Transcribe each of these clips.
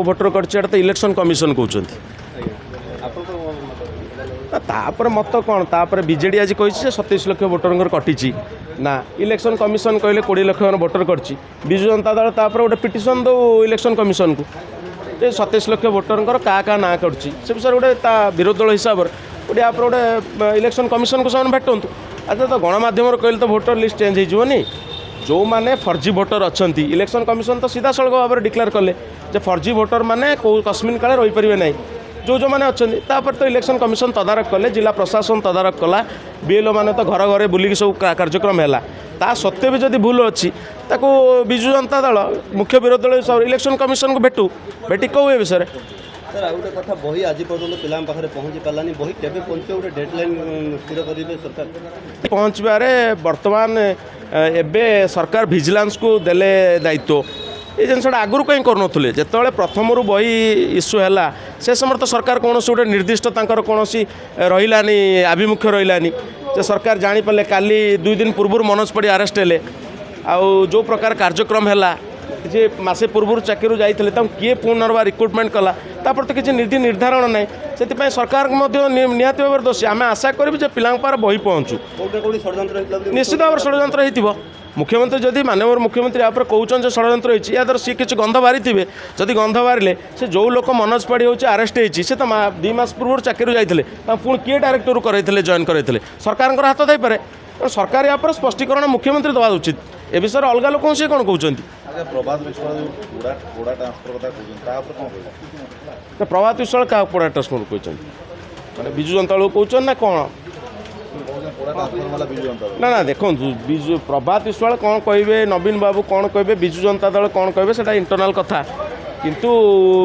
voter कर तो election commission कहते तापर मत कौन तापर बीजेडी आज कही 27 लाख भोटर कटी ना इलेक्शन कमिशन कहले 20 लाख भोटर कर विजु जनता दल तापर गोटे पिटिशन दो इलेक्शन कमिशन को 27 लाख भोटर क्या ना कर विषय गोटे विरोधी दल हिसाब से गोटे आप गोटे इलेक्शन कमिशन को से भेटूँ अच्छा तो गणमाध्यम कहले तो भोटर लिस्ट चेंज होनी जो मैंने फर्जी भोटर अच्छा इलेक्शन कमिशन तो सीधा सड़क भाव में डिक्लेयर कले फर्जी भोटर मैंने कस्मिन काले रही पारे ना जो मैंने अच्छा तो इलेक्शन कमिशन तदारख कले जिला प्रशासन तदारख कला बीएलओ मैंने तो घर घर बुलिक सब कार्यक्रम है ता सत्वे भी जब भूल अच्छी ताको विजु जनता दल मुख्य विरोधी दल इलेक्शन कमिशन को भेटू भेटी कौ विषय सर आ गोटे कथा बही आज पर्यटन पिला पाखे पहुँची पारानी बही केवे पहुँचे गोटे डेडलाइन स्थिर करेंगे सरकार पहुँचबार बर्तमान एबे सरकार विजिलेंस को देले दायित्व ये जिनसा आगुरी कहीं करूँ जिते प्रथम बही इश्यू है से समय तो सरकार कौन गोटे निर्दिष्ट कौन रही आभिमुख्य रही सरकार जापारे काली 2 दिन पूर्व मनोज पड़ी आरेस्ट हेले आउ जो प्रकार कार्यक्रम है जे मासे पूर्व चाकरी जाते किए पुनर्बार रिक्रुटमेंट कला तापर तो किसी निधि निर्धारण ना से सरकार निहत भाव दोषी आम आशा करूँ पिला बही पहुँचू निश्चित भाव षड्यंत्र हो मुख्यमंत्री जदि माननीय मुख्यमंत्री आप कहते षड्यंत्र होती या द्वारा सी किसी गंध बारी थे जदि गंध बारे से जो लोक मनोज पाड़ी हो आरेस्ट होती से तो 2 मास पूर्व चाकरी जाते पुणी किए डायरेक्टर कराइले जॉइन कराइले सरकार हाथ थपे सरकार या स्पष्टीकरण मुख्यमंत्री दवा उचित ए विषय अलग लोक सी कौन कहते प्रभात विश्वाल क्या पोड़ा ट्रांसफर कहते मैंने विजु जनता दल कहते ना कौन ना ना देखो विजु प्रभात विश्वाल कौन कहे नवीन बाबू कौन कहे विजु जनता दल कौन कहे से इंटरनाल कथा किंतु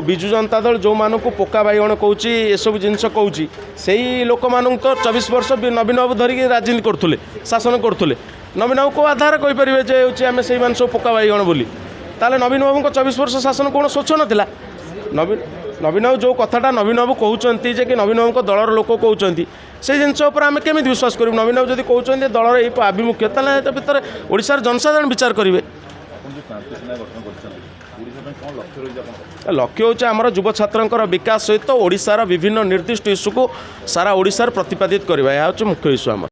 विजु जनता दल जो मानू पोका बैगण कौची ये सब जिनस कौची से लोक मानू तो 24 वर्ष नवीन बाबू धरिक राजनीति करुले शासन करुले नवीन बाबू को आधार कहींपर जे आम से सब पोका बैगण बोली ताले नवीन बाबू को 24 वर्ष शासन कौन स्वच्छ नाला नवीन बाबू जो कथाटा नवीन बाबू कहते कि नवीन बाबू दलर लोक कहते से जिनस आम केमी विश्वास करूँ नवीन बाबू जब कहते दलर ये आभिमुख्य भितर ओडिशार जनसाधारण विचार करेंगे लक्ष्य हूँ आमर युव छात्र विकास सहित ओडिशार विभिन्न निर्दिष्ट इश्यू को सारा ओडिशार प्रतिपादित करवा यह हूँ मुख्य इश्यू आम